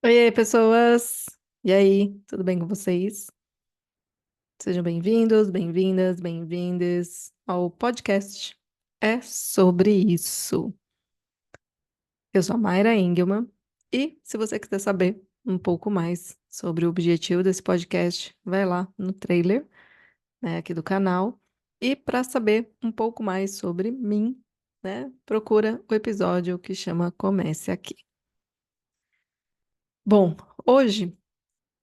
Oi, aí, pessoas! E aí, tudo bem com vocês? Sejam bem-vindos, bem-vindas, bem-vindes ao podcast. É sobre isso. Eu sou a Mayra Engelmann e se você quiser saber um pouco mais sobre o objetivo desse podcast, vai lá no trailer, né, aqui do canal. E para saber um pouco mais sobre mim, né, procura o episódio que chama Comece Aqui. Bom, hoje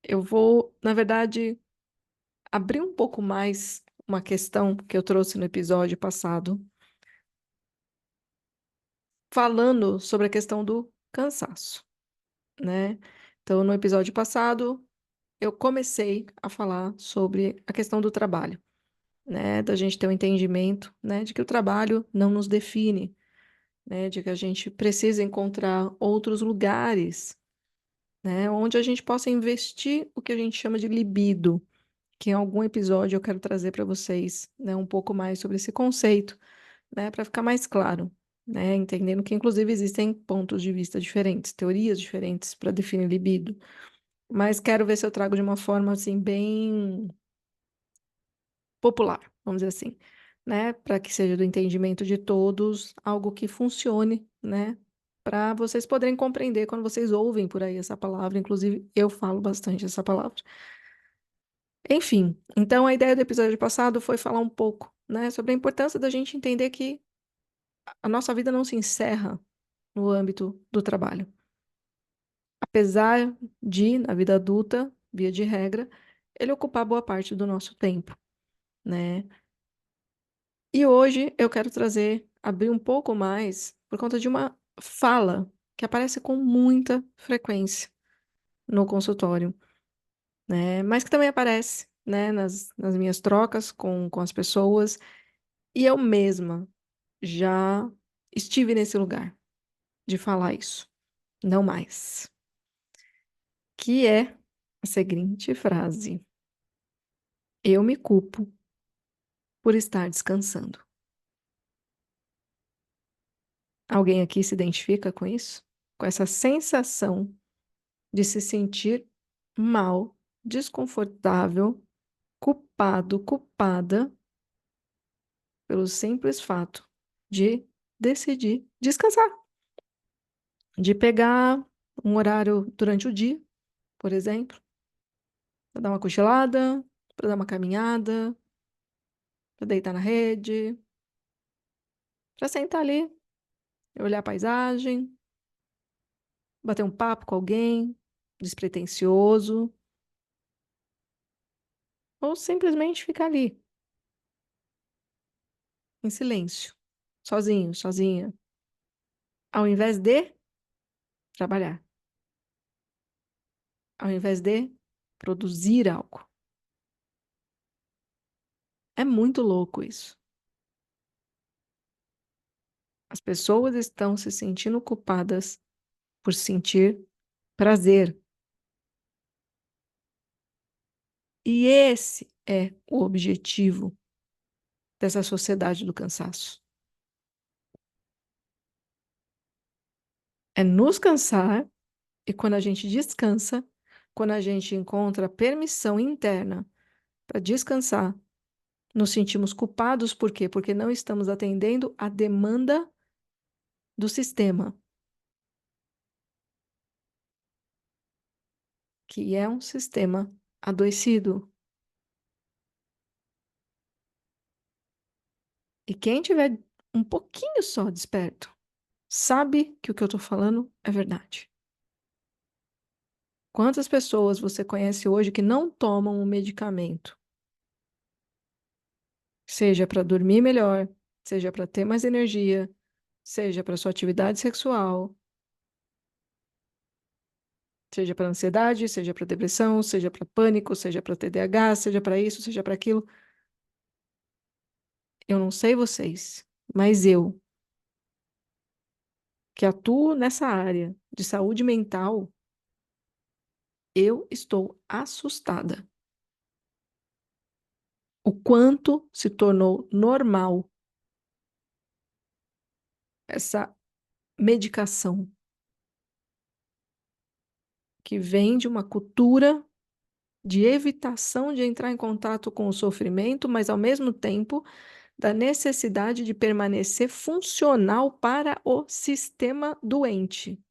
eu vou, na verdade, abrir um pouco mais uma questão que eu trouxe no episódio passado, falando sobre a questão do cansaço, né? Então, no episódio passado, eu comecei a falar sobre a questão do trabalho, né? Da gente ter um entendimento, né, de que o trabalho não nos define, né? De que a gente precisa encontrar outros lugares, né, onde a gente possa investir o que a gente chama de libido, que em algum episódio eu quero trazer para vocês, né, um pouco mais sobre esse conceito, né, para ficar mais claro, né, entendendo que inclusive existem pontos de vista diferentes, teorias diferentes para definir libido, mas quero ver se eu trago de uma forma assim bem popular, vamos dizer assim, né, para que seja do entendimento de todos, algo que funcione, né, para vocês poderem compreender quando vocês ouvem por aí essa palavra, inclusive eu falo bastante essa palavra. Enfim, então a ideia do episódio passado foi falar um pouco, né, sobre a importância da gente entender que a nossa vida não se encerra no âmbito do trabalho. Apesar de, na vida adulta, via de regra, ele ocupar boa parte do nosso tempo, né? E hoje eu quero abrir um pouco mais por conta de uma fala que aparece com muita frequência no consultório, né? Mas que também aparece, né, nas minhas trocas com as pessoas, e eu mesma já estive nesse lugar de falar isso, não mais. Que é a seguinte frase: eu me culpo por estar descansando. Alguém aqui se identifica com isso? Com essa sensação de se sentir mal, desconfortável, culpado, culpada pelo simples fato de decidir descansar, de pegar um horário durante o dia, por exemplo, para dar uma cochilada, para dar uma caminhada, para deitar na rede, para sentar ali, olhar a paisagem, bater um papo com alguém despretensioso, ou simplesmente ficar ali, em silêncio, sozinho, sozinha, ao invés de trabalhar, ao invés de produzir algo. É muito louco isso. As pessoas estão se sentindo culpadas por sentir prazer. E esse é o objetivo dessa sociedade do cansaço. É nos cansar, e quando a gente descansa, quando a gente encontra permissão interna para descansar, nos sentimos culpados, por quê? Porque não estamos atendendo a demanda do sistema, que é um sistema adoecido. E quem tiver um pouquinho só desperto, sabe que o que eu estou falando é verdade. Quantas pessoas você conhece hoje que não tomam um medicamento? Seja para dormir melhor, seja para ter mais energia, seja para sua atividade sexual, seja para ansiedade, seja para depressão, seja para pânico, seja para TDAH, seja para isso, seja para aquilo. Eu não sei vocês, mas eu, que atuo nessa área de saúde mental, eu estou assustada. O quanto se tornou normal essa medicação que vem de uma cultura de evitação de entrar em contato com o sofrimento, mas ao mesmo tempo da necessidade de permanecer funcional para o sistema doente.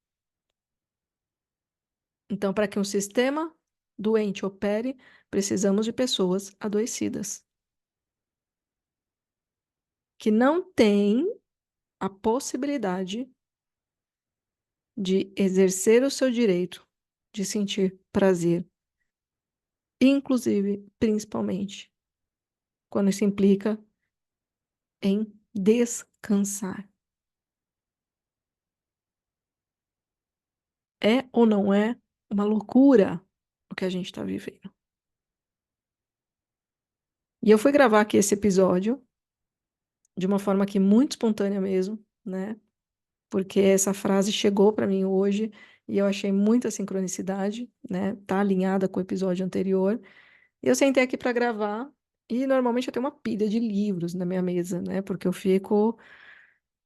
Então, para que um sistema doente opere, precisamos de pessoas adoecidas, que não têm a possibilidade de exercer o seu direito de sentir prazer, inclusive, principalmente, quando isso implica em descansar. É ou não é uma loucura o que a gente está vivendo? E eu fui gravar aqui esse episódio de uma forma aqui muito espontânea mesmo, né? Porque essa frase chegou para mim hoje e eu achei muita sincronicidade, né? Tá alinhada com o episódio anterior. E eu sentei aqui para gravar e normalmente eu tenho uma pilha de livros na minha mesa, né? Porque eu fico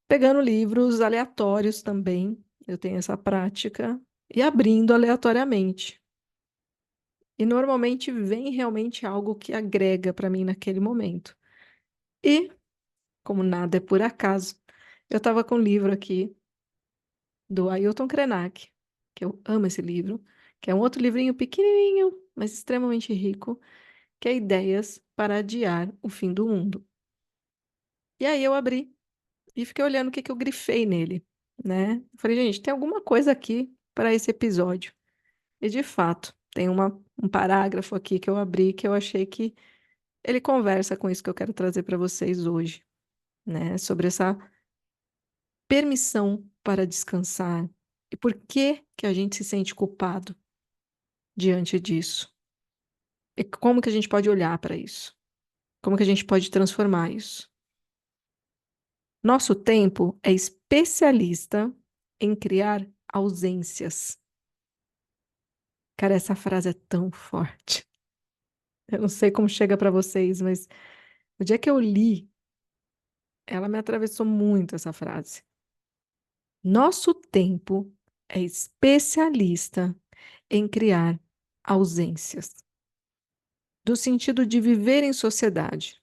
pegando livros aleatórios também. Eu tenho essa prática e abrindo aleatoriamente. E normalmente vem realmente algo que agrega para mim naquele momento. E, como nada é por acaso, eu estava com um livro aqui do Ailton Krenak, que eu amo esse livro, que é um outro livrinho pequenininho, mas extremamente rico, que é Ideias para Adiar o Fim do Mundo. E aí eu abri e fiquei olhando o que que eu grifei nele, né? Falei, gente, tem alguma coisa aqui para esse episódio. E de fato, tem um parágrafo aqui que eu abri que eu achei que ele conversa com isso que eu quero trazer para vocês hoje, né? Sobre essa permissão para descansar e por que que a gente se sente culpado diante disso. E como que a gente pode olhar para isso? Como que a gente pode transformar isso? Nosso tempo é especialista em criar ausências. Cara, essa frase é tão forte. Eu não sei como chega para vocês, mas o dia que eu li, ela me atravessou muito essa frase. Nosso tempo é especialista em criar ausências, do sentido de viver em sociedade,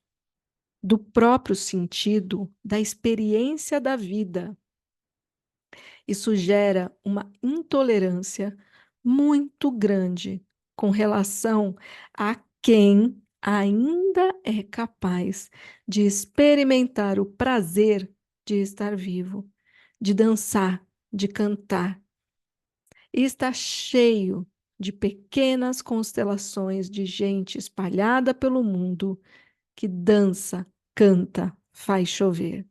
do próprio sentido da experiência da vida. Isso gera uma intolerância muito grande com relação a quem ainda é capaz de experimentar o prazer de estar vivo, de dançar, de cantar. E está cheio de pequenas constelações de gente espalhada pelo mundo que dança, canta, faz chover.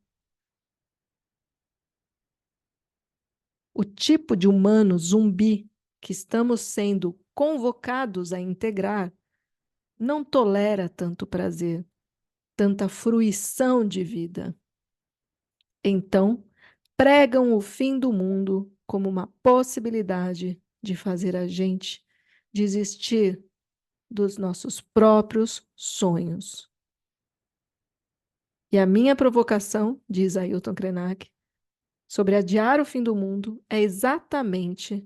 O tipo de humano zumbi que estamos sendo convocados a integrar não tolera tanto prazer, tanta fruição de vida. Então, pregam o fim do mundo como uma possibilidade de fazer a gente desistir dos nossos próprios sonhos. E a minha provocação, diz Ailton Krenak, sobre adiar o fim do mundo é exatamente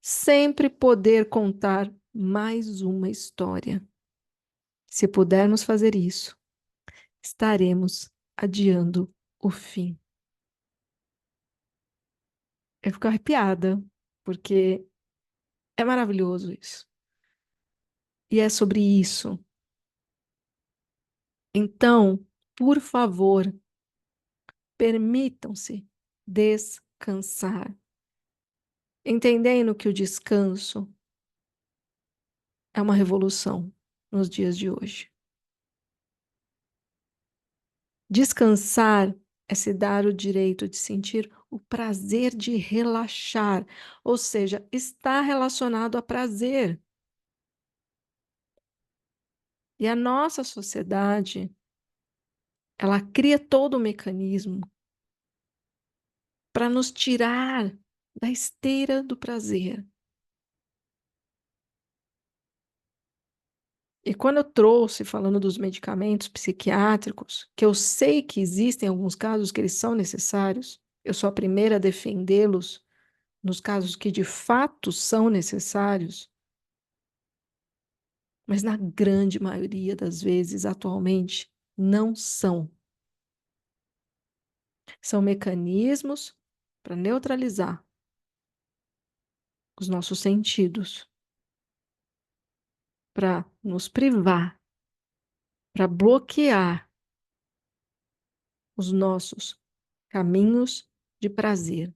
sempre poder contar mais uma história. Se pudermos fazer isso, estaremos adiando o fim. Eu fico arrepiada, porque é maravilhoso isso. E é sobre isso. Então, por favor, permitam-se descansar, entendendo que o descanso é uma revolução nos dias de hoje. Descansar é se dar o direito de sentir o prazer de relaxar, ou seja, está relacionado a prazer. E a nossa sociedade, ela cria todo o mecanismo para nos tirar da esteira do prazer. E quando eu trouxe, falando dos medicamentos psiquiátricos, que eu sei que existem alguns casos que eles são necessários, eu sou a primeira a defendê-los, nos casos que de fato são necessários, mas na grande maioria das vezes, atualmente, não são. São mecanismos para neutralizar os nossos sentidos, para nos privar, para bloquear os nossos caminhos de prazer.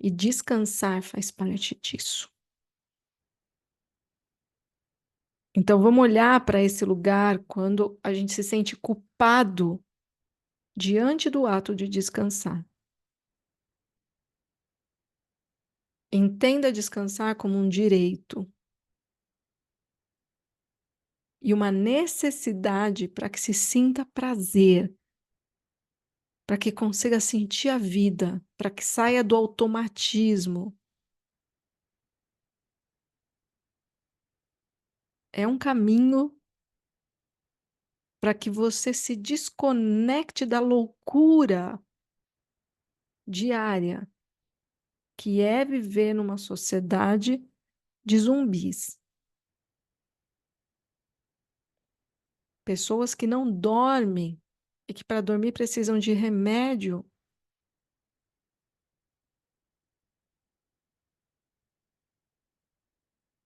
E descansar faz parte disso. Então, vamos olhar para esse lugar quando a gente se sente culpado diante do ato de descansar. Entenda descansar como um direito e uma necessidade para que se sinta prazer, para que consiga sentir a vida, para que saia do automatismo. É um caminho para que você se desconecte da loucura diária, que é viver numa sociedade de zumbis. Pessoas que não dormem e que para dormir precisam de remédio.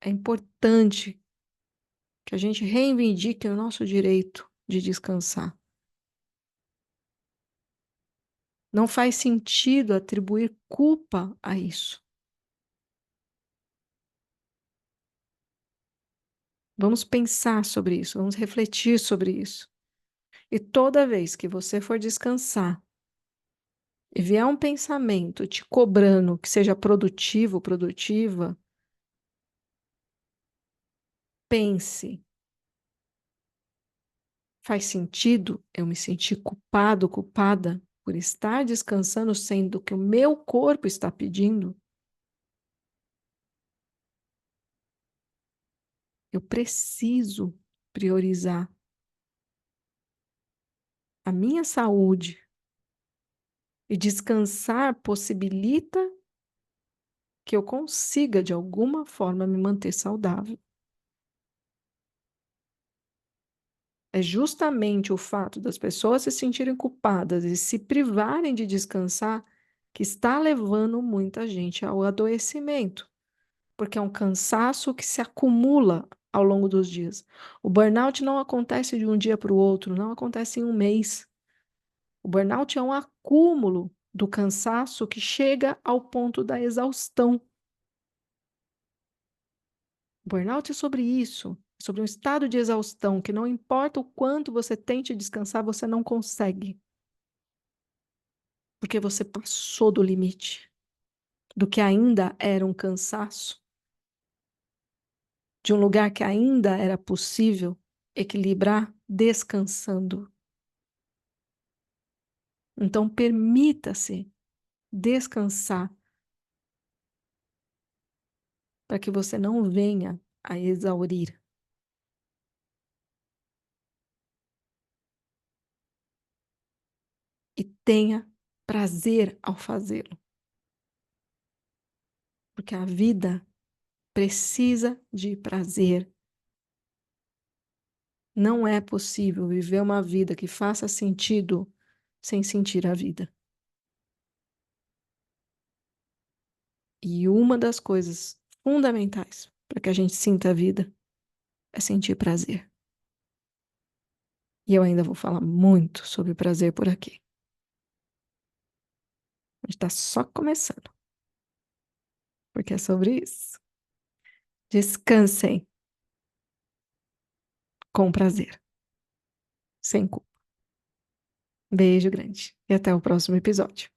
É importante que a gente reivindique o nosso direito de descansar. Não faz sentido atribuir culpa a isso. Vamos pensar sobre isso, vamos refletir sobre isso. E toda vez que você for descansar e vier um pensamento te cobrando que seja produtivo, produtiva, pense: faz sentido eu me sentir culpado, culpada por estar descansando sendo que o meu corpo está pedindo? Eu preciso priorizar a minha saúde e descansar possibilita que eu consiga, de alguma forma, me manter saudável. É justamente o fato das pessoas se sentirem culpadas e se privarem de descansar que está levando muita gente ao adoecimento, porque é um cansaço que se acumula ao longo dos dias. O burnout não acontece de um dia para o outro, não acontece em um mês. O burnout é um acúmulo do cansaço que chega ao ponto da exaustão. O burnout é sobre isso, sobre um estado de exaustão que não importa o quanto você tente descansar, você não consegue, porque você passou do limite, do que ainda era um cansaço, de um lugar que ainda era possível equilibrar descansando. Então, permita-se descansar para que você não venha a exaurir. E tenha prazer ao fazê-lo, porque a vida precisa de prazer. Não é possível viver uma vida que faça sentido sem sentir a vida. E uma das coisas fundamentais para que a gente sinta a vida é sentir prazer. E eu ainda vou falar muito sobre prazer por aqui. A gente está só começando, porque é sobre isso. Descansem com prazer, sem culpa. Beijo grande e até o próximo episódio.